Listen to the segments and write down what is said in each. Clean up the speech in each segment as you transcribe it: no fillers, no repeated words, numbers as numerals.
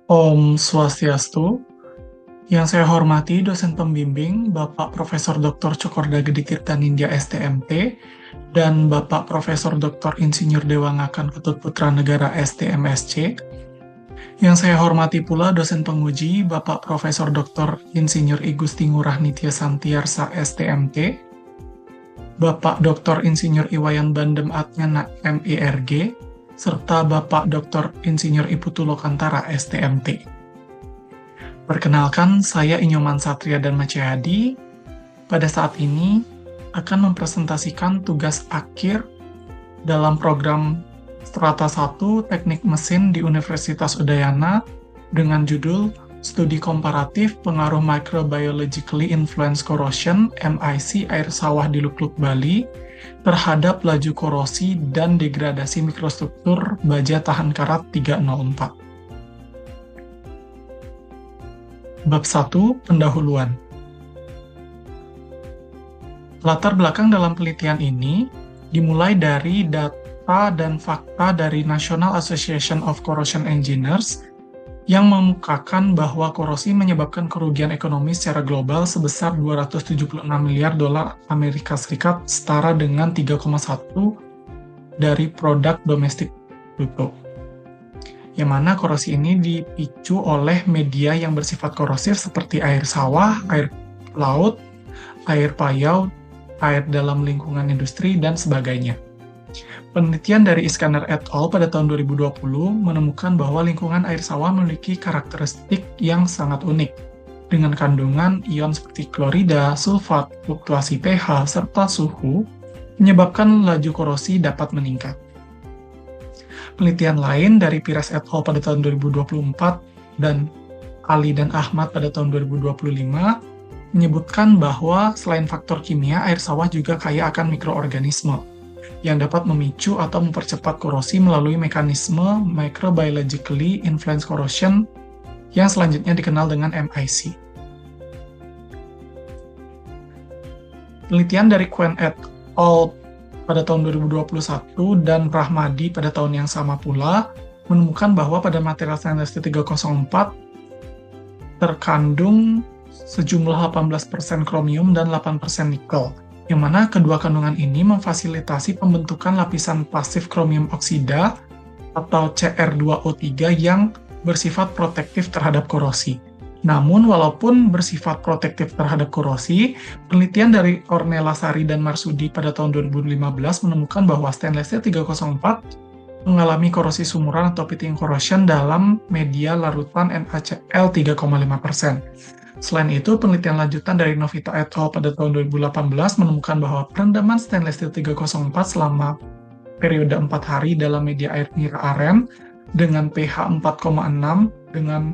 Om Swastiastu, yang saya hormati dosen pembimbing Bapak Profesor Dr. Cokorda Gede Tirtanindya STMT dan Bapak Profesor Dr. Insinyur Dewangakan Ketut Putra Negara STMSC. Yang saya hormati pula dosen penguji Bapak Profesor Dr. Insinyur I Gusti Ngurah Nitya Santiarsa STMT, Bapak Dr. Insinyur Iwayan Bandem Atnyana MERG, serta Bapak Dr. Insinyur I Putu Lokantara STMT. Perkenalkan, saya Inyoman Satria Dharma Cahadi. Pada saat ini akan mempresentasikan tugas akhir dalam program Strata 1 Teknik Mesin di Universitas Udayana dengan judul Studi Komparatif Pengaruh Microbiologically Influenced Corrosion (MIC) Air Sawah di Luk-Luk Bali terhadap laju korosi dan degradasi mikrostruktur baja tahan karat 304. Bab 1. Pendahuluan. Latar belakang dalam penelitian ini dimulai dari data dan fakta dari National Association of Corrosion Engineers yang mengemukakan bahwa korosi menyebabkan kerugian ekonomi secara global sebesar 276 miliar dolar Amerika Serikat, setara dengan 3,1 dari produk domestik bruto. Yang mana korosi ini dipicu oleh media yang bersifat korosif seperti air sawah, air laut, air payau, air dalam lingkungan industri, dan sebagainya. Penelitian dari Iskandar et al. Pada tahun 2020 menemukan bahwa lingkungan air sawah memiliki karakteristik yang sangat unik, dengan kandungan ion seperti klorida, sulfat, fluktuasi pH, serta suhu, menyebabkan laju korosi dapat meningkat. Penelitian lain dari Pires et al. Pada tahun 2024 dan Ali dan Ahmad pada tahun 2025 menyebutkan bahwa selain faktor kimia, air sawah juga kaya akan mikroorganisme yang dapat memicu atau mempercepat korosi melalui mekanisme microbiologically influenced corrosion yang selanjutnya dikenal dengan MIC. Penelitian dari Quen et al. Pada tahun 2021 dan Rahmadi pada tahun yang sama pula menemukan bahwa pada material stainless steel 304 terkandung sejumlah 18% kromium dan 8% nikel, yang mana kedua kandungan ini memfasilitasi pembentukan lapisan pasif kromium oksida atau CR2O3 yang bersifat protektif terhadap korosi. Namun, walaupun bersifat protektif terhadap korosi, penelitian dari Ornella Sari dan Marsudi pada tahun 2015 menemukan bahwa stainless steel 304 mengalami korosi sumuran atau pitting corrosion dalam media larutan NaCl 3,5%. Selain itu, penelitian lanjutan dari Novita et al. Pada tahun 2018 menemukan bahwa perendaman stainless steel 304 selama periode 4 hari dalam media air nira aren dengan pH 4,6 dengan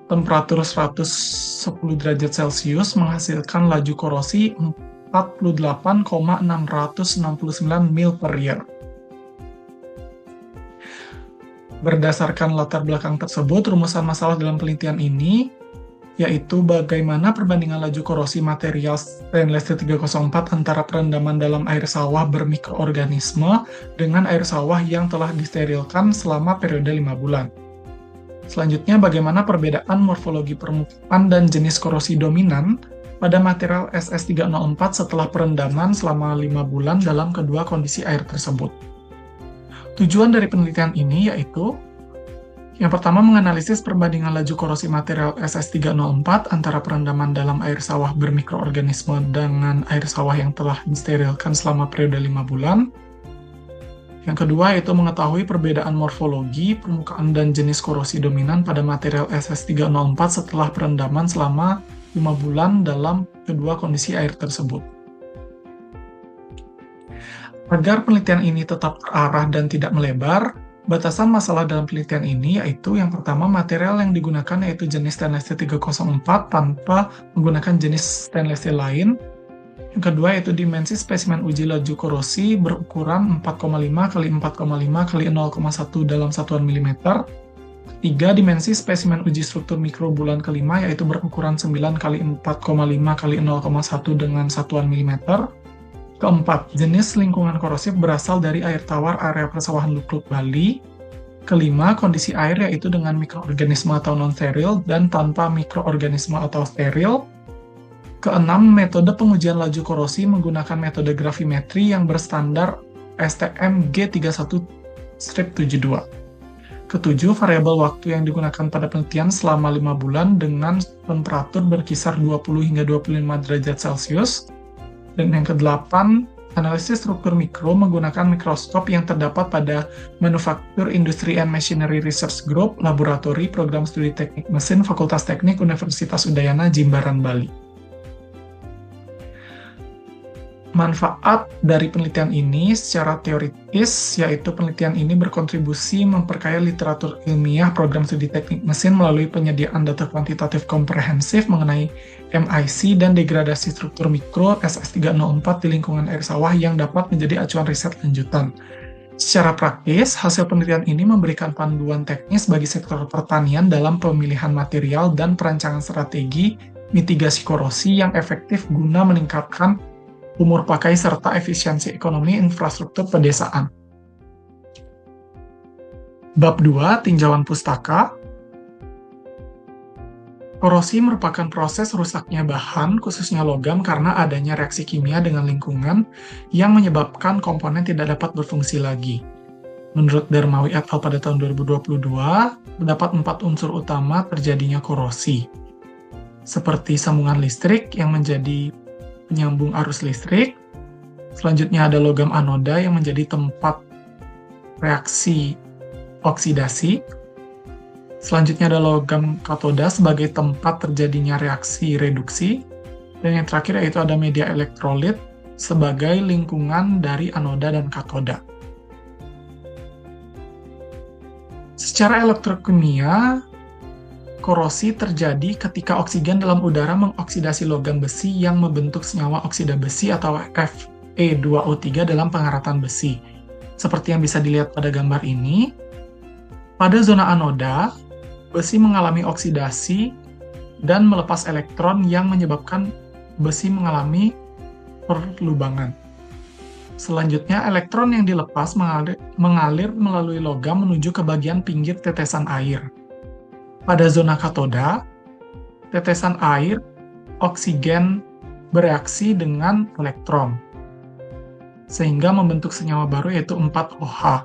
temperatur 110 derajat Celcius menghasilkan laju korosi 48,669 mil per year. Berdasarkan latar belakang tersebut, rumusan masalah dalam penelitian ini yaitu bagaimana perbandingan laju korosi material stainless steel 304 antara perendaman dalam air sawah bermikroorganisme dengan air sawah yang telah disterilkan selama periode 5 bulan. Selanjutnya, bagaimana perbedaan morfologi permukaan dan jenis korosi dominan pada material SS304 setelah perendaman selama 5 bulan dalam kedua kondisi air tersebut. Tujuan dari penelitian ini yaitu yang pertama, menganalisis perbandingan laju korosi material SS304 antara perendaman dalam air sawah bermikroorganisme dengan air sawah yang telah disterilkan selama periode 5 bulan. Yang kedua, yaitu mengetahui perbedaan morfologi, permukaan, dan jenis korosi dominan pada material SS304 setelah perendaman selama 5 bulan dalam kedua kondisi air tersebut. Agar penelitian ini tetap terarah dan tidak melebar, batasan masalah dalam penelitian ini yaitu yang pertama, material yang digunakan yaitu jenis stainless steel 304 tanpa menggunakan jenis stainless steel lain. Yang kedua yaitu dimensi spesimen uji laju korosi berukuran 4,5 x 4,5 x 0,1 dalam satuan milimeter. Ketiga, dimensi spesimen uji struktur mikro bulan kelima yaitu berukuran 9 x 4,5 x 0,1 dengan satuan milimeter. Keempat, jenis lingkungan korosif berasal dari air tawar area persawahan Luk-Luk Bali. Kelima, kondisi air yaitu dengan mikroorganisme atau non-steril dan tanpa mikroorganisme atau steril. Keenam, metode pengujian laju korosi menggunakan metode gravimetri yang berstandar STM G31-72. Ketujuh, variabel waktu yang digunakan pada penelitian selama 5 bulan dengan temperatur berkisar 20 hingga 25 derajat Celcius. Dan yang kedelapan, analisis struktur mikro menggunakan mikroskop yang terdapat pada Manufacture Industry and Machinery Research Group, Laboratori Program Studi Teknik Mesin, Fakultas Teknik Universitas Udayana, Jimbaran, Bali. Manfaat dari penelitian ini secara teoritis, yaitu penelitian ini berkontribusi memperkaya literatur ilmiah program studi teknik mesin melalui penyediaan data kuantitatif komprehensif mengenai MIC dan degradasi struktur mikro SS304 di lingkungan air sawah yang dapat menjadi acuan riset lanjutan. Secara praktis, hasil penelitian ini memberikan panduan teknis bagi sektor pertanian dalam pemilihan material dan perancangan strategi mitigasi korosi yang efektif guna meningkatkan umur pakai serta efisiensi ekonomi infrastruktur pedesaan. Bab 2, tinjauan pustaka. Korosi merupakan proses rusaknya bahan, khususnya logam, karena adanya reaksi kimia dengan lingkungan yang menyebabkan komponen tidak dapat berfungsi lagi. Menurut Darmawi et al. Pada tahun 2022, terdapat 4 unsur utama terjadinya korosi, seperti sambungan listrik yang menjadi penyambung arus listrik. Selanjutnya ada logam anoda yang menjadi tempat reaksi oksidasi. Selanjutnya ada logam katoda sebagai tempat terjadinya reaksi reduksi. Dan yang terakhir yaitu ada media elektrolit sebagai lingkungan dari anoda dan katoda. Secara elektrokimia, korosi terjadi ketika oksigen dalam udara mengoksidasi logam besi yang membentuk senyawa oksida besi atau Fe2O3 dalam pengeratan besi. Seperti yang bisa dilihat pada gambar ini, pada zona anoda, besi mengalami oksidasi dan melepas elektron yang menyebabkan besi mengalami perlubangan. Selanjutnya, elektron yang dilepas mengalir melalui logam menuju ke bagian pinggir tetesan air. Pada zona katoda, tetesan air, oksigen bereaksi dengan elektron, sehingga membentuk senyawa baru yaitu 4OH.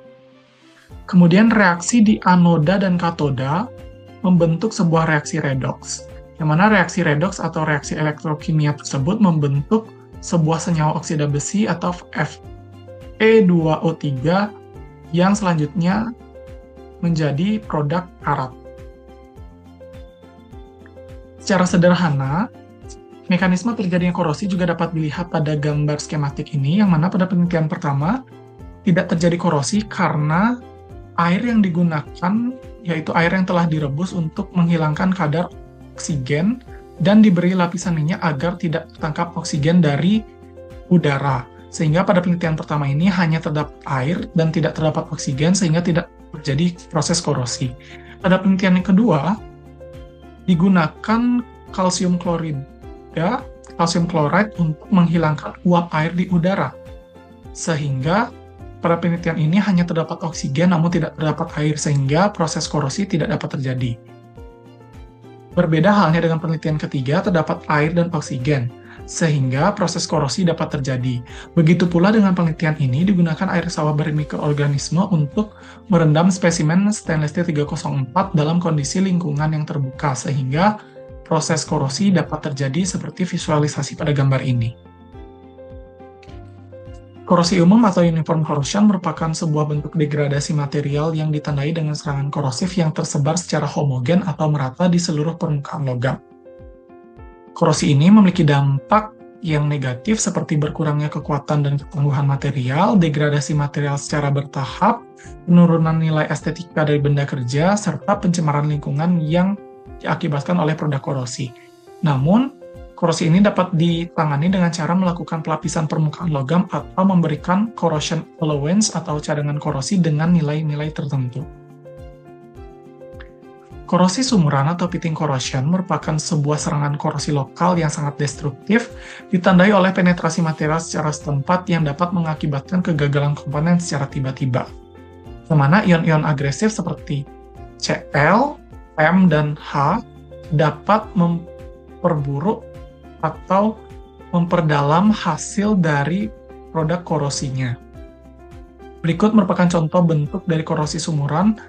Kemudian reaksi di anoda dan katoda membentuk sebuah reaksi redoks, yang mana reaksi redoks atau reaksi elektrokimia tersebut membentuk sebuah senyawa oksida besi atau Fe2O3 yang selanjutnya menjadi produk karat. Secara sederhana, mekanisme terjadinya korosi juga dapat dilihat pada gambar skematik ini, yang mana pada penelitian pertama tidak terjadi korosi karena air yang digunakan yaitu air yang telah direbus untuk menghilangkan kadar oksigen dan diberi lapisan minyak agar tidak tertangkap oksigen dari udara. Sehingga pada penelitian pertama ini hanya terdapat air dan tidak terdapat oksigen sehingga tidak terjadi proses korosi. Pada penelitian yang kedua, digunakan kalsium klorida, kalsium chloride untuk menghilangkan uap air di udara. Sehingga pada penelitian ini hanya terdapat oksigen namun tidak terdapat air, sehingga proses korosi tidak dapat terjadi. Berbeda halnya dengan penelitian ketiga, terdapat air dan oksigen, sehingga proses korosi dapat terjadi. Begitu pula dengan penelitian ini digunakan air sawah bermikroorganisme untuk merendam spesimen stainless steel 304 dalam kondisi lingkungan yang terbuka, sehingga proses korosi dapat terjadi seperti visualisasi pada gambar ini. Korosi umum atau uniform corrosion merupakan sebuah bentuk degradasi material yang ditandai dengan serangan korosif yang tersebar secara homogen atau merata di seluruh permukaan logam. Korosi ini memiliki dampak yang negatif seperti berkurangnya kekuatan dan ketangguhan material, degradasi material secara bertahap, penurunan nilai estetika dari benda kerja, serta pencemaran lingkungan yang diakibatkan oleh produk korosi. Namun, korosi ini dapat ditangani dengan cara melakukan pelapisan permukaan logam atau memberikan corrosion allowance atau cadangan korosi dengan nilai-nilai tertentu. Korosi sumuran atau pitting corrosion merupakan sebuah serangan korosi lokal yang sangat destruktif, ditandai oleh penetrasi material secara setempat yang dapat mengakibatkan kegagalan komponen secara tiba-tiba. yang mana ion-ion agresif seperti Cl, M, dan H dapat memperburuk atau memperdalam hasil dari produk korosinya. Berikut merupakan contoh bentuk dari korosi sumuran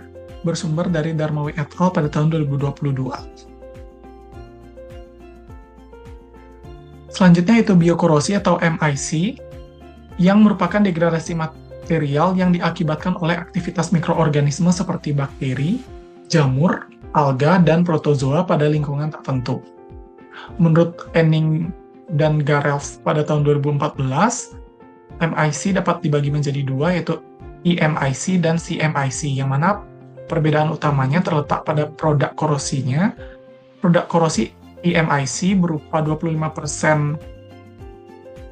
bersumber dari Darmawi et al. Pada tahun 2022. Selanjutnya itu biokorosi atau MIC, yang merupakan degradasi material yang diakibatkan oleh aktivitas mikroorganisme seperti bakteri, jamur, alga, dan protozoa pada lingkungan tertentu. Menurut Enning dan Garelf pada tahun 2014, MIC dapat dibagi menjadi dua, yaitu EMIC dan CMIC, yang mana perbedaan utamanya terletak pada produk korosinya. Produk korosi EMIC berupa 25%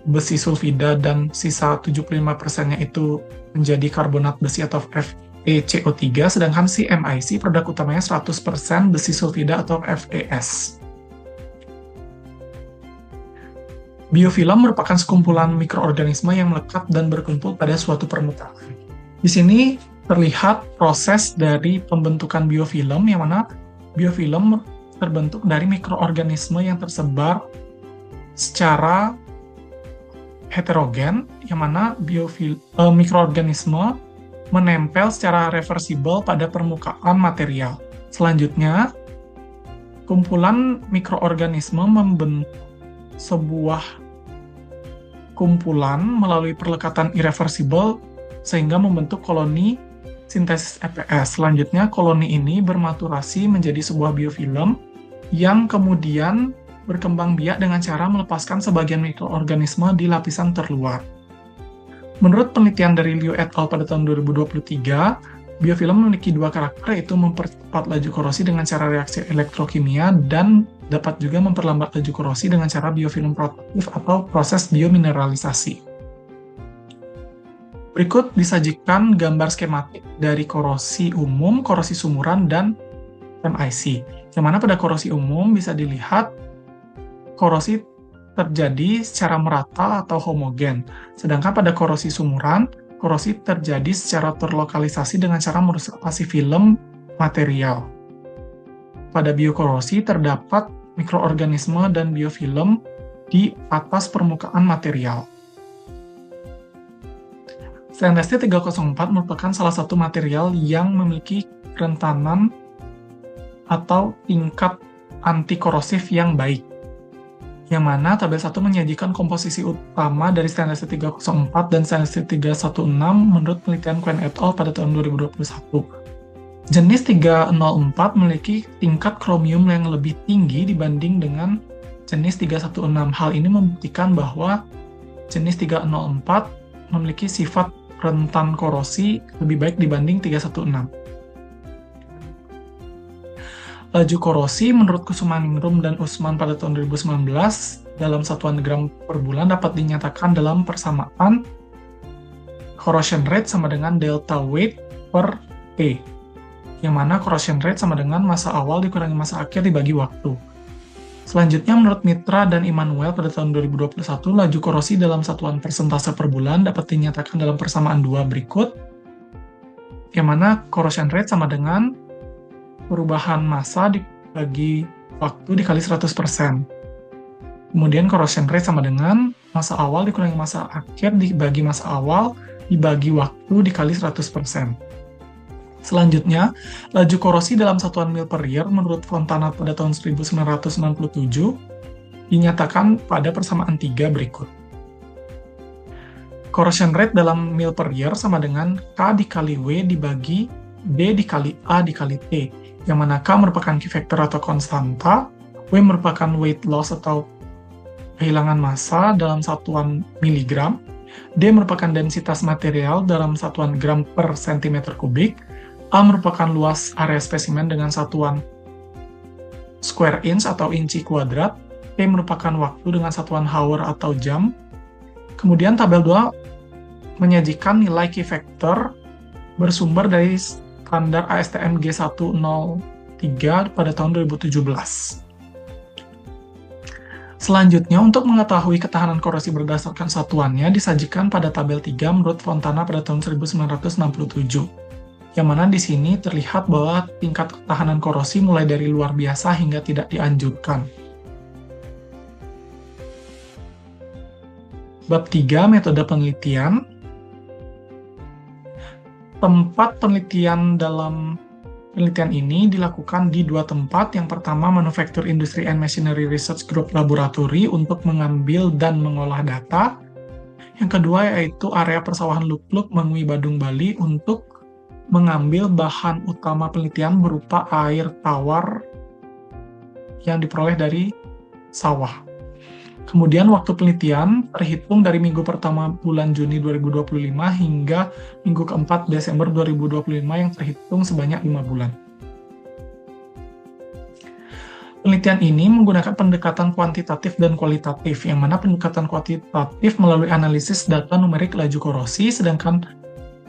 besi sulfida dan sisa 75%-nya itu menjadi karbonat besi atau FeCO3, sedangkan CMIC produk utamanya 100% besi sulfida atau FeS. Biofilm merupakan sekumpulan mikroorganisme yang melekat dan berkumpul pada suatu permukaan. Di sini terlihat proses dari pembentukan biofilm, yang mana biofilm terbentuk dari mikroorganisme yang tersebar secara heterogen, yang mana mikroorganisme menempel secara reversibel pada permukaan material. Selanjutnya, kumpulan mikroorganisme membentuk sebuah kumpulan melalui perlekatan irreversibel sehingga membentuk koloni sintesis EPS. Selanjutnya, koloni ini bermaturasi menjadi sebuah biofilm yang kemudian berkembang biak dengan cara melepaskan sebagian mikroorganisme di lapisan terluar. Menurut penelitian dari Liu et al. Pada tahun 2023, biofilm memiliki dua karakter, yaitu mempercepat laju korosi dengan cara reaksi elektrokimia dan dapat juga memperlambat laju korosi dengan cara biofilm protektif atau proses biomineralisasi. Berikut disajikan gambar skematik dari korosi umum, korosi sumuran, dan MIC, yang mana pada korosi umum bisa dilihat korosi terjadi secara merata atau homogen, sedangkan pada korosi sumuran, korosi terjadi secara terlokalisasi dengan cara merusak pasi film material. Pada biokorosi terdapat mikroorganisme dan biofilm di atas permukaan material. Stainless steel 304 merupakan salah satu material yang memiliki kerentanan atau tingkat anti-korosif yang baik, yang mana tabel 1 menyajikan komposisi utama dari stainless steel 304 dan stainless steel 316 menurut penelitian Quen et al. Pada tahun 2021. Jenis 304 memiliki tingkat kromium yang lebih tinggi dibanding dengan jenis 316. Hal ini membuktikan bahwa jenis 304 memiliki sifat rentan korosi lebih baik dibanding 316. Laju korosi menurut Kusumaningrum dan Usman pada tahun 2019 dalam satuan gram per bulan dapat dinyatakan dalam persamaan corrosion rate sama dengan delta weight per T, yang mana corrosion rate sama dengan masa awal dikurangi masa akhir dibagi waktu. Selanjutnya, menurut Mitra dan Immanuel pada tahun 2021, laju korosi dalam satuan persentase per bulan dapat dinyatakan dalam persamaan 2 berikut, yang mana corrosion rate sama dengan perubahan massa dibagi waktu dikali 100%. Kemudian corrosion rate sama dengan masa awal dikurangi masa akhir dibagi masa awal dibagi waktu dikali 100%. Selanjutnya, laju korosi dalam satuan mil per year menurut Fontana pada tahun 1997 dinyatakan pada persamaan 3 berikut. Corrosion rate dalam mil per year sama dengan K dikali W dibagi D dikali A dikali T, yang mana K merupakan key factor atau konstanta, W merupakan weight loss atau kehilangan massa dalam satuan miligram, D merupakan densitas material dalam satuan gram per cm kubik, A merupakan luas area spesimen dengan satuan square inch atau inci kuadrat, T merupakan waktu dengan satuan hour atau jam. Kemudian tabel 2 menyajikan nilai key factor bersumber dari standar ASTM G103 pada tahun 2017. Selanjutnya, untuk mengetahui ketahanan korosi berdasarkan satuannya disajikan pada tabel 3 menurut Fontana pada tahun 1967. yang mana di sini terlihat bahwa tingkat ketahanan korosi mulai dari luar biasa hingga tidak dianjurkan. Bab 3, metode penelitian. Tempat penelitian dalam penelitian ini dilakukan di dua tempat. Yang pertama, Manufacture Industry and Machinery Research Group Laboratory untuk mengambil dan mengolah data. Yang kedua yaitu area persawahan Luk-Luk, Mengwi, Badung, Bali untuk mengambil bahan utama penelitian berupa air tawar yang diperoleh dari sawah. Kemudian waktu penelitian terhitung dari minggu pertama bulan Juni 2025 hingga minggu keempat Desember 2025 yang terhitung sebanyak 5 bulan. Penelitian ini menggunakan pendekatan kuantitatif dan kualitatif, yang mana pendekatan kuantitatif melalui analisis data numerik laju korosi, sedangkan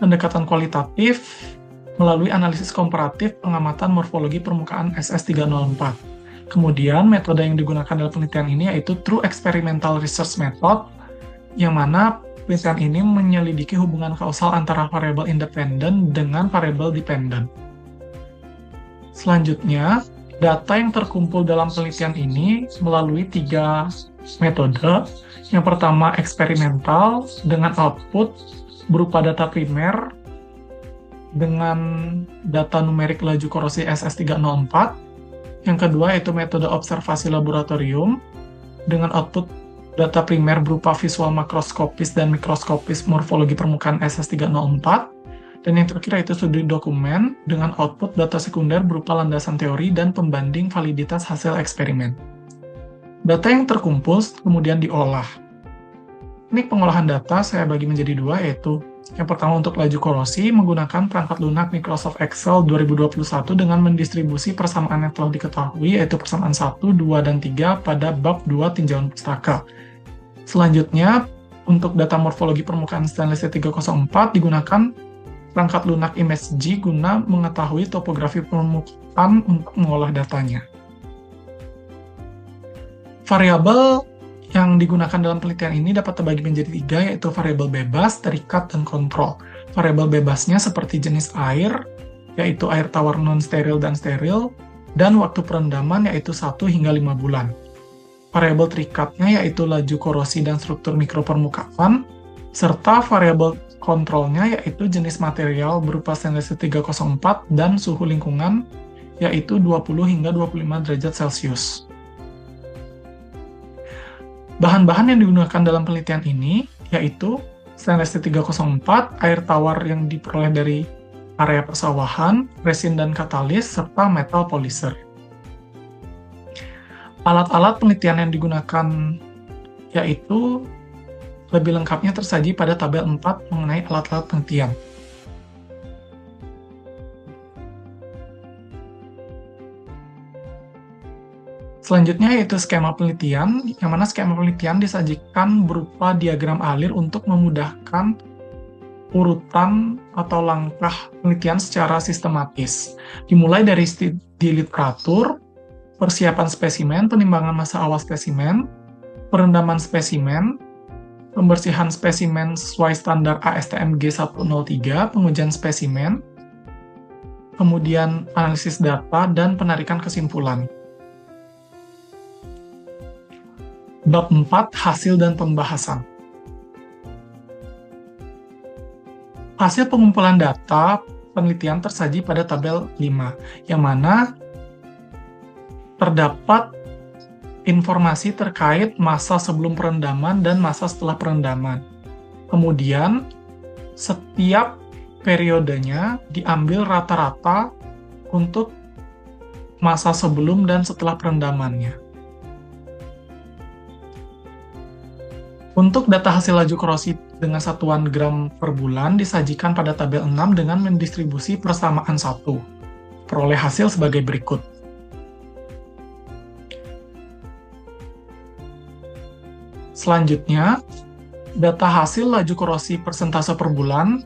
pendekatan kualitatif melalui analisis komparatif pengamatan morfologi permukaan SS304. Kemudian, metode yang digunakan dalam penelitian ini yaitu True Experimental Research Method, yang mana penelitian ini menyelidiki hubungan kausal antara variabel independen dengan variabel dependent. Selanjutnya, data yang terkumpul dalam penelitian ini melalui 3 metode. Yang pertama, eksperimental dengan output berupa data primer dengan data numerik laju korosi SS304. Yang kedua yaitu metode observasi laboratorium dengan output data primer berupa visual makroskopis dan mikroskopis morfologi permukaan SS304. Dan yang terakhir yaitu studi dokumen dengan output data sekunder berupa landasan teori dan pembanding validitas hasil eksperimen. Data yang terkumpul kemudian diolah. Teknik pengolahan data saya bagi menjadi 2, yaitu yang pertama untuk laju korosi menggunakan perangkat lunak Microsoft Excel 2021 dengan mendistribusi persamaan yang telah diketahui, yaitu persamaan 1, 2, dan 3 pada bab 2 tinjauan pustaka. Selanjutnya, untuk data morfologi permukaan stainless 304 digunakan perangkat lunak ImageG guna mengetahui topografi permukaan untuk mengolah datanya. Variabel yang digunakan dalam penelitian ini dapat terbagi menjadi 3, yaitu variabel bebas, terikat, dan kontrol. Variabel bebasnya seperti jenis air, yaitu air tawar non-steril dan steril, dan waktu perendaman yaitu 1 hingga 5 bulan. Variabel terikatnya yaitu laju korosi dan struktur mikropermukaan, serta variabel kontrolnya yaitu jenis material berupa stainless 304 dan suhu lingkungan yaitu 20 hingga 25 derajat Celcius. Bahan-bahan yang digunakan dalam penelitian ini yaitu stainless 304, air tawar yang diperoleh dari area persawahan, resin dan katalis, serta metal polyser. Alat-alat penelitian yang digunakan yaitu lebih lengkapnya tersaji pada tabel 4 mengenai alat-alat penelitian. Selanjutnya yaitu skema penelitian, yang mana skema penelitian disajikan berupa diagram alir untuk memudahkan urutan atau langkah penelitian secara sistematis. Dimulai dari studi literatur, persiapan spesimen, penimbangan massa awal spesimen, perendaman spesimen, pembersihan spesimen sesuai standar ASTM G103, pengujian spesimen, kemudian analisis data, dan penarikan kesimpulan. Bab 4, hasil dan pembahasan. Hasil pengumpulan data penelitian tersaji pada tabel 5, yang mana terdapat informasi terkait masa sebelum perendaman dan masa setelah perendaman. Kemudian, setiap periodenya diambil rata-rata untuk masa sebelum dan setelah perendamannya. Untuk data hasil laju korosi dengan satuan gram per bulan disajikan pada tabel 6 dengan mendistribusi persamaan 1. Peroleh hasil sebagai berikut. Selanjutnya, data hasil laju korosi persentase per bulan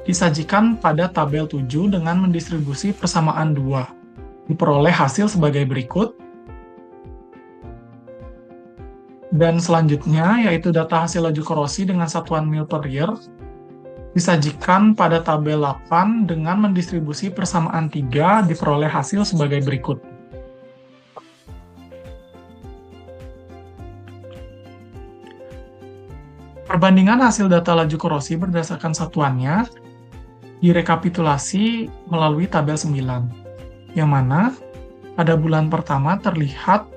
disajikan pada tabel 7 dengan mendistribusi persamaan 2. Diperoleh hasil sebagai berikut. Dan selanjutnya, yaitu data hasil laju korosi dengan satuan mil per year, disajikan pada tabel 8 dengan mendistribusi persamaan 3 diperoleh hasil sebagai berikut. Perbandingan hasil data laju korosi berdasarkan satuannya direkapitulasi melalui tabel 9, yang mana pada bulan pertama terlihat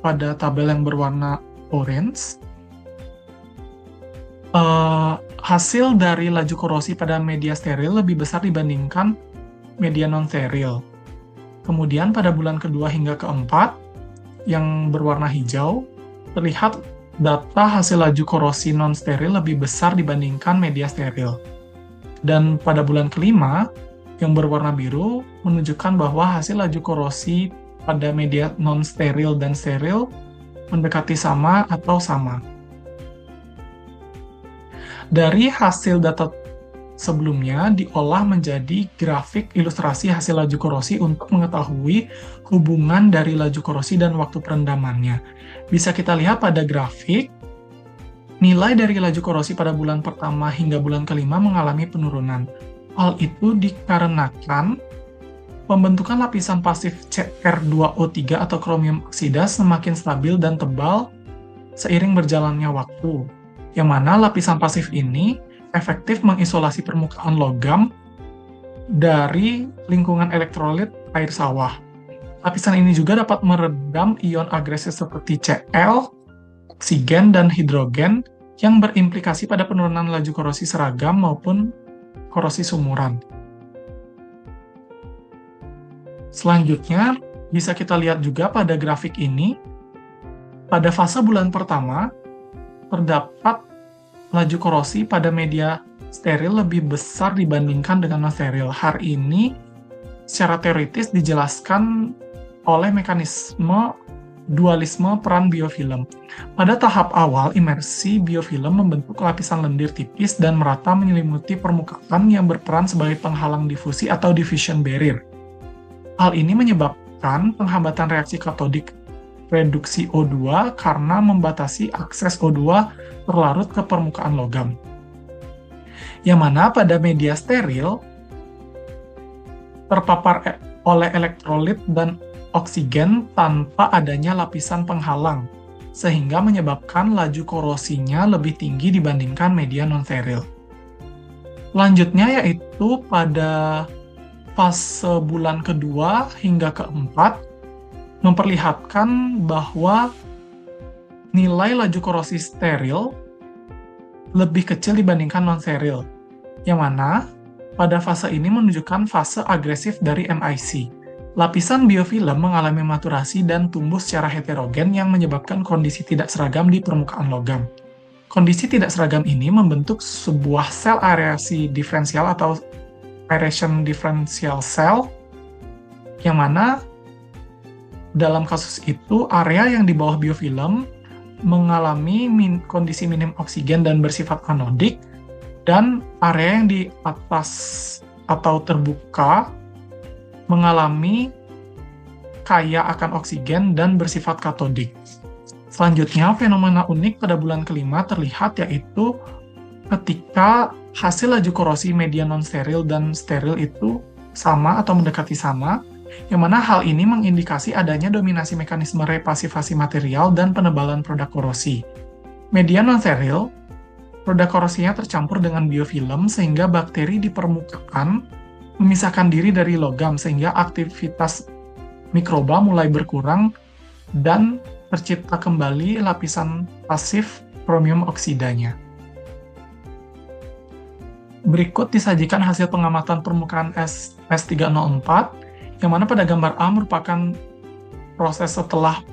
pada tabel yang berwarna orange, hasil dari laju korosi pada media steril lebih besar dibandingkan media non-steril. Kemudian pada bulan kedua hingga keempat, yang berwarna hijau, terlihat data hasil laju korosi non-steril lebih besar dibandingkan media steril. Dan pada bulan kelima, yang berwarna biru, menunjukkan bahwa hasil laju korosi pada media non-steril dan steril mendekati sama atau sama. Dari hasil data sebelumnya diolah menjadi grafik ilustrasi hasil laju korosi untuk mengetahui hubungan dari laju korosi dan waktu perendamannya. Bisa kita lihat pada grafik, nilai dari laju korosi pada bulan pertama hingga bulan kelima mengalami penurunan. Hal itu dikarenakan pembentukan lapisan pasif Cr2O3 atau kromium oksida semakin stabil dan tebal seiring berjalannya waktu, yang mana lapisan pasif ini efektif mengisolasi permukaan logam dari lingkungan elektrolit air sawah. Lapisan ini juga dapat meredam ion agresif seperti Cl, oksigen, dan hidrogen yang berimplikasi pada penurunan laju korosi seragam maupun korosi sumuran. Selanjutnya, bisa kita lihat juga pada grafik ini, pada fase bulan pertama, terdapat laju korosi pada media steril lebih besar dibandingkan dengan non-steril. Hal ini secara teoritis dijelaskan oleh mekanisme dualisme peran biofilm. Pada tahap awal, imersi biofilm membentuk lapisan lendir tipis dan merata menyelimuti permukaan yang berperan sebagai penghalang difusi atau diffusion barrier. Hal ini menyebabkan penghambatan reaksi katodik reduksi O2 karena membatasi akses O2 terlarut ke permukaan logam. Yang mana pada media steril terpapar oleh elektrolit dan oksigen tanpa adanya lapisan penghalang, sehingga menyebabkan laju korosinya lebih tinggi dibandingkan media non-steril. Lanjutnya yaitu pada fase bulan kedua hingga keempat, memperlihatkan bahwa nilai laju korosi steril lebih kecil dibandingkan non-steril, yang mana pada fase ini menunjukkan fase agresif dari MIC. Lapisan biofilm mengalami maturasi dan tumbuh secara heterogen yang menyebabkan kondisi tidak seragam di permukaan logam. Kondisi tidak seragam ini membentuk sebuah sel aerasi diferensial atau aeration differential cell, yang mana dalam kasus itu, area yang di bawah biofilm mengalami kondisi minim oksigen dan bersifat anodik, dan area yang di atas atau terbuka mengalami kaya akan oksigen dan bersifat katodik. Selanjutnya, fenomena unik pada bulan kelima terlihat yaitu ketika hasil laju korosi media non-steril dan steril itu sama atau mendekati sama, yang mana hal ini mengindikasi adanya dominasi mekanisme repasivasi material dan penebalan produk korosi. Media non-steril, produk korosinya tercampur dengan biofilm sehingga bakteri di permukaan memisahkan diri dari logam sehingga aktivitas mikroba mulai berkurang dan tercipta kembali lapisan pasif kromium oksidanya. Berikut disajikan hasil pengamatan permukaan S304, yang mana pada gambar A merupakan proses setelah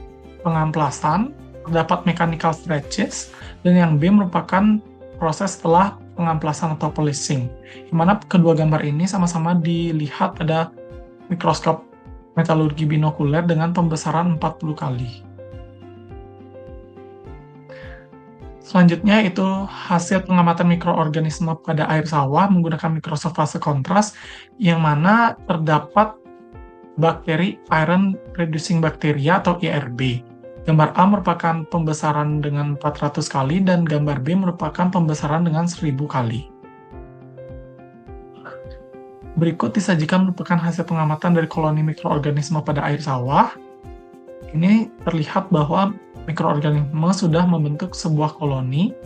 pengamplasan, terdapat mechanical stretches, dan yang B merupakan proses setelah pengamplasan atau polishing, yang mana kedua gambar ini sama-sama dilihat pada mikroskop metalurgi binokuler dengan pembesaran 40 kali. Selanjutnya itu hasil pengamatan mikroorganisme pada air sawah menggunakan mikroskop fase kontras, yang mana terdapat bakteri iron reducing bacteria atau IRB. Gambar A merupakan pembesaran dengan 400 kali dan gambar B merupakan pembesaran dengan 1000 kali. Berikut disajikan merupakan hasil pengamatan dari koloni mikroorganisme pada air sawah. Ini terlihat bahwa mikroorganisme sudah membentuk sebuah koloni,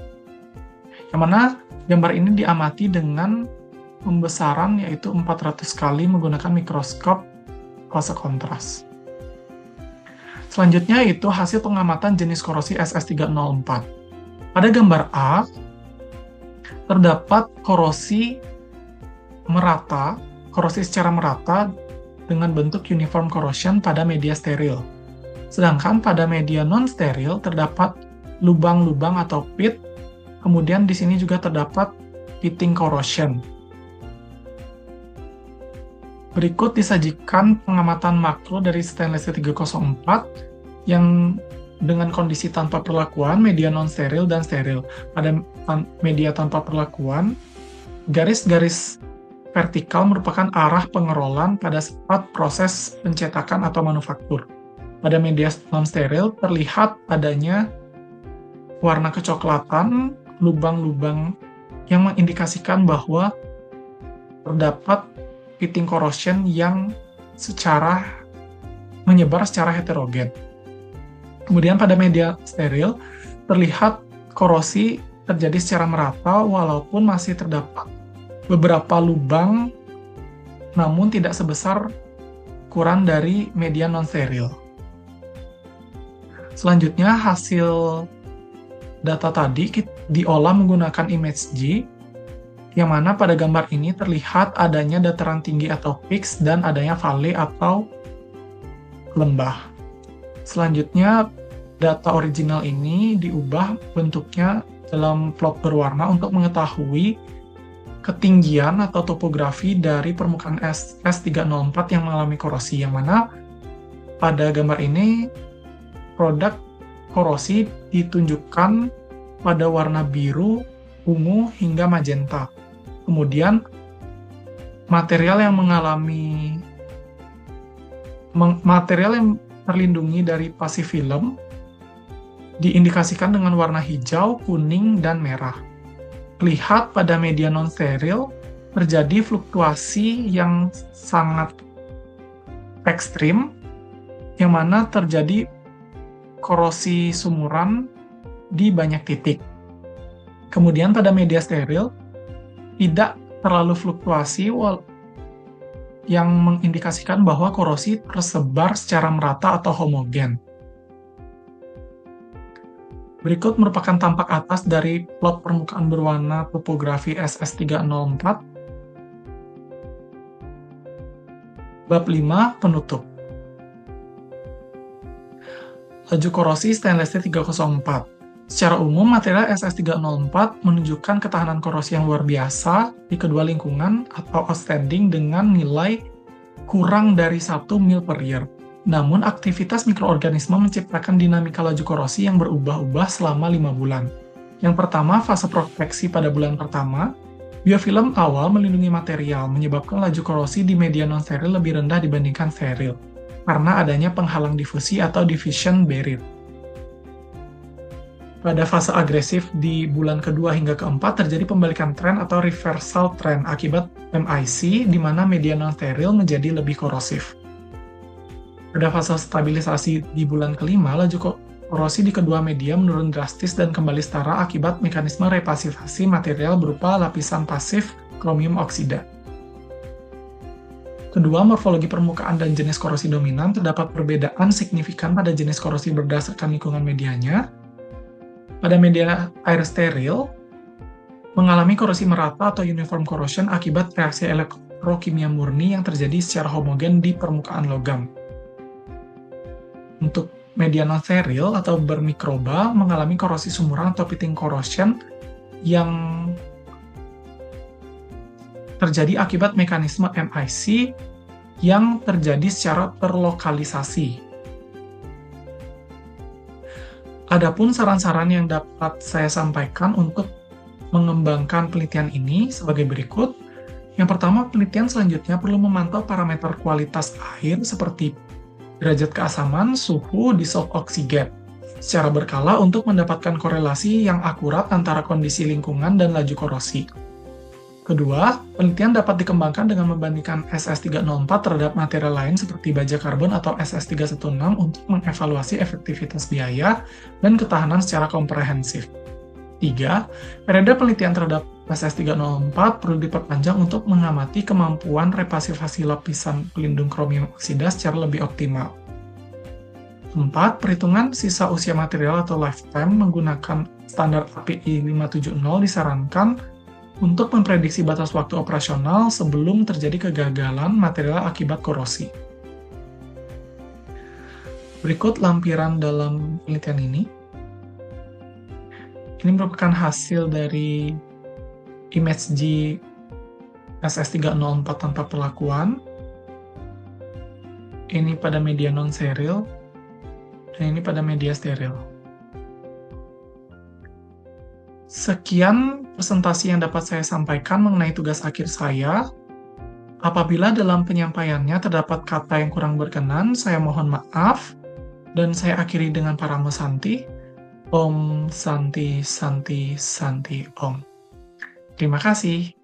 yang mana gambar ini diamati dengan pembesaran yaitu 400 kali menggunakan mikroskop fase kontras. Selanjutnya itu hasil pengamatan jenis korosi SS304. Pada gambar A, terdapat korosi secara merata dengan bentuk uniform corrosion pada media steril. Sedangkan pada media non-steril terdapat lubang-lubang atau pit, kemudian di sini juga terdapat pitting corrosion. Berikut disajikan pengamatan makro dari stainless steel 304 yang dengan kondisi tanpa perlakuan, media non-steril, dan steril. Pada media tanpa perlakuan, garis-garis vertikal merupakan arah pengerolan pada saat proses pencetakan atau manufaktur. Pada media non-steril terlihat adanya warna kecoklatan, lubang-lubang yang mengindikasikan bahwa terdapat pitting corrosion yang menyebar secara heterogen. Kemudian pada media steril terlihat korosi terjadi secara merata walaupun masih terdapat beberapa lubang, namun tidak sebesar ukuran dari media non-steril. Selanjutnya hasil data tadi diolah menggunakan ImageG, yang mana pada gambar ini terlihat adanya dataran tinggi atau peaks dan adanya valley atau lembah. Selanjutnya, data original ini diubah bentuknya dalam plot berwarna untuk mengetahui ketinggian atau topografi dari permukaan S304 yang mengalami korosi, yang mana pada gambar ini produk korosi ditunjukkan pada warna biru, ungu, hingga magenta. Kemudian material yang terlindungi dari pasifilm diindikasikan dengan warna hijau, kuning, dan merah. Lihat pada media non-steril terjadi fluktuasi yang sangat ekstrim, yang mana terjadi korosi sumuran di banyak titik. Kemudian pada media steril tidak terlalu fluktuasi yang mengindikasikan bahwa korosi tersebar secara merata atau homogen. Berikut merupakan tampak atas dari plot permukaan berwarna topografi SS304. Bab 5, penutup. Laju korosi stainless steel 304. Secara umum, material SS304 menunjukkan ketahanan korosi yang luar biasa di kedua lingkungan atau outstanding dengan nilai kurang dari 1 mil per year. Namun, aktivitas mikroorganisme menciptakan dinamika laju korosi yang berubah-ubah selama 5 bulan. Yang pertama, fase proteksi pada bulan pertama. Biofilm awal melindungi material, menyebabkan laju korosi di media non-steril lebih rendah dibandingkan steril, karena adanya penghalang difusi atau diffusion barrier. Pada fase agresif di bulan kedua hingga keempat terjadi pembalikan tren atau reversal trend akibat MIC, di mana media non-steril menjadi lebih korosif. Pada fase stabilisasi di bulan kelima, laju korosi di kedua media menurun drastis dan kembali setara akibat mekanisme repasivasi material berupa lapisan pasif kromium oksida. Kedua, morfologi permukaan dan jenis korosi dominan terdapat perbedaan signifikan pada jenis korosi berdasarkan lingkungan medianya. Pada media air steril, mengalami korosi merata atau uniform corrosion akibat reaksi elektrokimia murni yang terjadi secara homogen di permukaan logam. Untuk media non-steril atau bermikroba, mengalami korosi sumuran atau pitting corrosion yang terjadi akibat mekanisme MIC yang terjadi secara terlokalisasi. Adapun saran-saran yang dapat saya sampaikan untuk mengembangkan penelitian ini sebagai berikut. Yang pertama, penelitian selanjutnya perlu memantau parameter kualitas air seperti derajat keasaman, suhu, dissolved oksigen secara berkala untuk mendapatkan korelasi yang akurat antara kondisi lingkungan dan laju korosi. Kedua, penelitian dapat dikembangkan dengan membandingkan SS304 terhadap material lain seperti baja karbon atau SS316 untuk mengevaluasi efektivitas biaya dan ketahanan secara komprehensif. 3. Periode penelitian terhadap SS304 perlu diperpanjang untuk mengamati kemampuan repasivasi lapisan pelindung kromium oksida secara lebih optimal. 4. Perhitungan sisa usia material atau lifetime menggunakan standar API 570 disarankan untuk memprediksi batas waktu operasional sebelum terjadi kegagalan material akibat korosi. Berikut lampiran dalam penelitian ini. Ini merupakan hasil dari image G SS304 tanpa perlakuan. Ini pada media non-steril, dan ini pada media steril. Sekian presentasi yang dapat saya sampaikan mengenai tugas akhir saya. Apabila dalam penyampaiannya terdapat kata yang kurang berkenan, saya mohon maaf, dan saya akhiri dengan Parama Santi. Om Santi Santi Santi Om. Terima kasih.